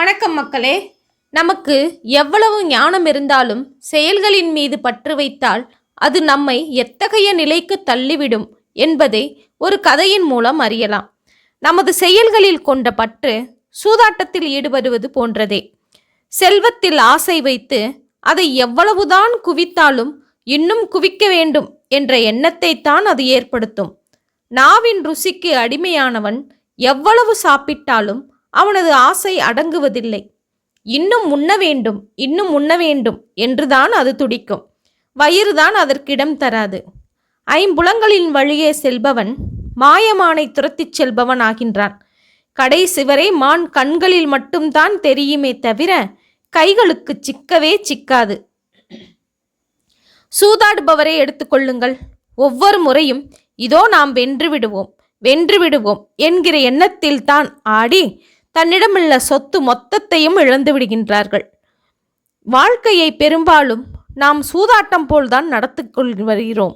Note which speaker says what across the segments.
Speaker 1: வணக்கம் மக்களே. நமக்கு எவ்வளவு ஞானம் இருந்தாலும் செயல்களின் மீது பற்று வைத்தால் அது நம்மை எத்தகைய நிலைக்கு தள்ளிவிடும் என்பதை ஒரு கதையின் மூலம் அறியலாம். நமது செயல்களில் கொண்ட பற்று சூதாட்டத்தில் ஈடுபடுவது போன்றதே. செல்வத்தில் ஆசை வைத்து அதை எவ்வளவுதான் குவித்தாலும் இன்னும் குவிக்க வேண்டும் என்ற எண்ணத்தை தான் அது ஏற்படுத்தும். நாவின் ருசிக்கு அடிமையானவன் எவ்வளவு சாப்பிட்டாலும் அவனது ஆசை அடங்குவதில்லை. இன்னும் உண்ண வேண்டும், இன்னும் உண்ண வேண்டும் என்றுதான் அது துடிக்கும். வயிறுதான் அதற்கிடம் தராது. ஐம்புலங்களின் வழியே செல்பவன் மாயமானை துரத்திச் செல்பவன் ஆகின்றான். கடைசி வரை மான் கண்களில் மட்டும்தான் தெரியுமே தவிர கைகளுக்கு சிக்கவே சிக்காது. சூதாடுபவரை எடுத்துக்கொள்ளுங்கள். ஒவ்வொரு முறையும் இதோ நாம் வென்று விடுவோம் என்கிற எண்ணத்தில் தான் ஆடி தன்னிடமுள்ள சொத்து மொத்தத்தையும் இழந்து விடுகின்றார்கள். வாழ்க்கையை பெரும்பாலும் நாம் சூதாட்டம் போல்தான் நடத்தி கொண்டு வருகிறோம்.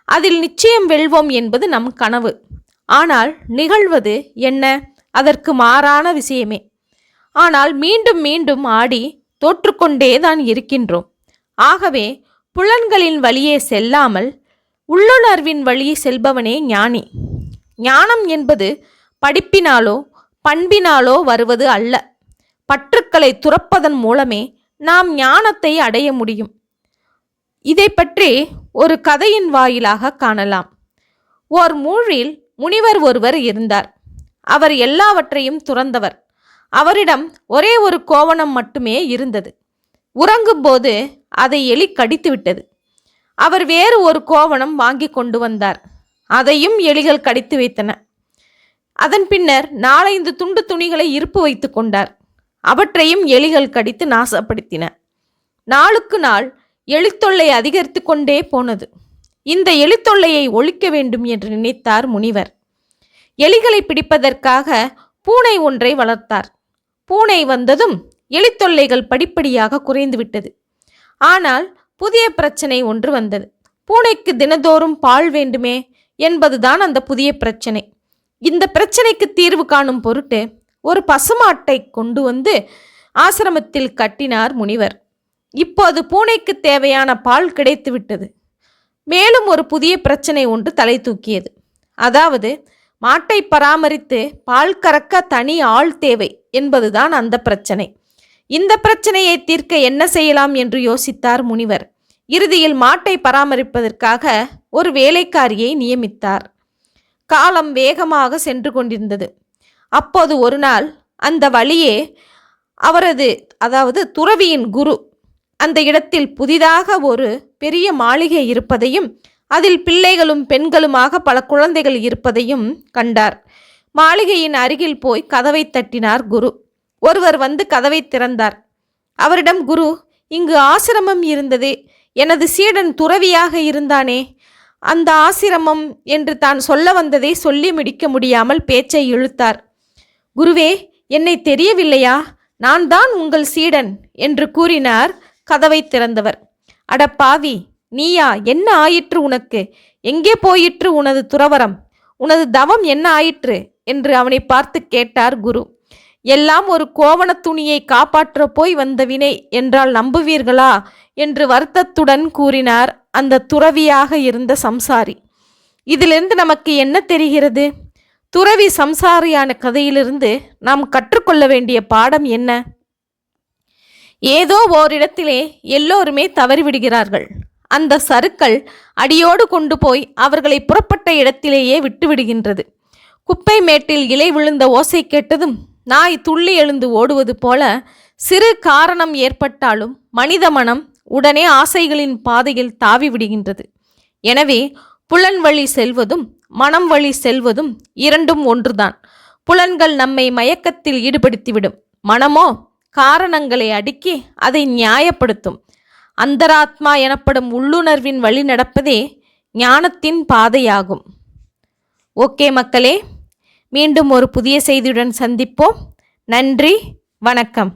Speaker 1: அதில் நிச்சயம் வெல்வோம் என்பது நம் கனவு. ஆனால் நிகழ்வது என்ன? அதற்கு மாறான விஷயமே. ஆனால் மீண்டும் மீண்டும் ஆடி தோற்றுக்கொண்டே தான் இருக்கின்றோம். ஆகவே புலன்களின் வழியே செல்லாமல் உள்ளுணர்வின் வழியே செல்பவனே ஞானி. ஞானம் என்பது படிப்பினாலோ பண்பினாலோ வருவது அல்ல. பற்றுக்களை துறப்பதன் மூலமே நாம் ஞானத்தை அடைய முடியும். இதை பற்றி ஒரு கதையின் வாயிலாக காணலாம். ஓர் ஊரில் முனிவர் ஒருவர் இருந்தார். அவர் எல்லாவற்றையும் துறந்தவர். அவரிடம் ஒரே ஒரு கோவணம் மட்டுமே இருந்தது. உறங்கும்போது அதை எலி கடித்து விட்டது. அவர் வேறு ஒரு கோவணம் வாங்கி கொண்டு வந்தார். அதையும் எலிகள் கடித்து வைத்தன. அதன் பின்னர் 4-5 துண்டு துணிகளை இருப்பு வைத்து கொண்டார். அவற்றையும் எலிகள் கடித்து நாசப்படுத்தின. நாளுக்கு நாள் எலித்தொல்லை அதிகரித்து கொண்டே போனது. இந்த எலித்தொல்லையை ஒழிக்க வேண்டும் என்று நினைத்தார் முனிவர். எலிகளை பிடிப்பதற்காக பூனை ஒன்றை வளர்த்தார். பூனை வந்ததும் எலித்தொல்லைகள் படிப்படியாக குறைந்துவிட்டது. ஆனால் புதிய பிரச்சனை ஒன்று வந்தது. பூனைக்கு தினந்தோறும் பால் வேண்டுமே என்பதுதான் அந்த புதிய பிரச்சனை. இந்த பிரச்சனைக்கு தீர்வு காணும் பொருட்டு ஒரு பசுமாட்டை கொண்டு வந்து ஆசிரமத்தில் கட்டினார் முனிவர். இப்போது பூனைக்கு தேவையான பால் கிடைத்துவிட்டது. மேலும் ஒரு புதிய பிரச்சனை ஒன்று தலை தூக்கியது. அதாவது மாட்டை பராமரித்து பால் கறக்க தனி ஆள் தேவை என்பதுதான் அந்த பிரச்சனை. இந்த பிரச்சனையை தீர்க்க என்ன செய்யலாம் என்று யோசித்தார் முனிவர். இறுதியில் மாட்டை பராமரிப்பதற்காக ஒரு வேலைக்காரியை நியமித்தார். காலம் வேகமாக சென்று கொண்டிருந்தது. அப்போது ஒரு நாள் அந்த வழியே அவரது துறவியின் குரு அந்த இடத்தில் புதிதாக ஒரு பெரிய மாளிகை இருப்பதையும் அதில் பிள்ளைகளும் பெண்களுமாக பல குழந்தைகள் இருப்பதையும் கண்டார். மாளிகையின் அருகில் போய் கதவை தட்டினார் குரு. ஒருவர் வந்து கதவை திறந்தார். அவரிடம் குரு, இங்கு ஆசிரமம் இருந்ததே, எனது சீடன் துறவியாக இருந்தானே, அந்த ஆசிரமம் என்று தான் சொல்ல வந்ததை சொல்லி முடிக்க முடியாமல் பேச்சை இழுத்தார். குருவே, என்னை தெரியவில்லையா? நான் தான் உங்கள் சீடன் என்று கூறினார் கதவை திறந்தவர். அடப்பாவி, நீயா? என்ன ஆயிற்று உனக்கு? எங்கே போயிற்று உனது துறவரம்? உனது தவம் என்ன ஆயிற்று என்று அவனை பார்த்து கேட்டார் குரு. எல்லாம் ஒரு கோவண துணியை காப்பாற்ற போய் வந்த வினை என்றால் நம்புவீர்களா என்று வருத்தத்துடன் கூறினார் அந்த துறவியாக இருந்த சம்சாரி. இதிலிருந்து நமக்கு என்ன தெரிகிறது? துறவி சம்சாரியான கதையிலிருந்து நாம் கற்றுக்கொள்ள வேண்டிய பாடம் என்ன? ஏதோ ஓரிடத்திலே எல்லோருமே தவறிவிடுகிறார்கள். அந்த சறுக்கள் அடியோடு கொண்டு போய் அவர்களை புறப்பட்ட இடத்திலேயே விட்டுவிடுகின்றது. குப்பை மேட்டில் இலை விழுந்த ஓசை கேட்டதும் நாய் துள்ளி எழுந்து ஓடுவது போல சிறு காரணம் ஏற்பட்டாலும் மனித மனம் உடனே ஆசைகளின் பாதையில் தாவி விடுகின்றது. எனவே புலன் வழி செல்வதும் மனம் வழி செல்வதும் இரண்டும் ஒன்றுதான். புலன்கள் நம்மை மயக்கத்தில் ஈடுபடுத்திவிடும். மனமோ காரணங்களை அடுக்கி அதை நியாயப்படுத்தும். அந்தராத்மா எனப்படும் உள்ளுணர்வின் வழி நடப்பதே ஞானத்தின் பாதையாகும். ஓகே மக்களே, மீண்டும் ஒரு புதிய செய்தியுடன் சந்திப்போம். நன்றி, வணக்கம்.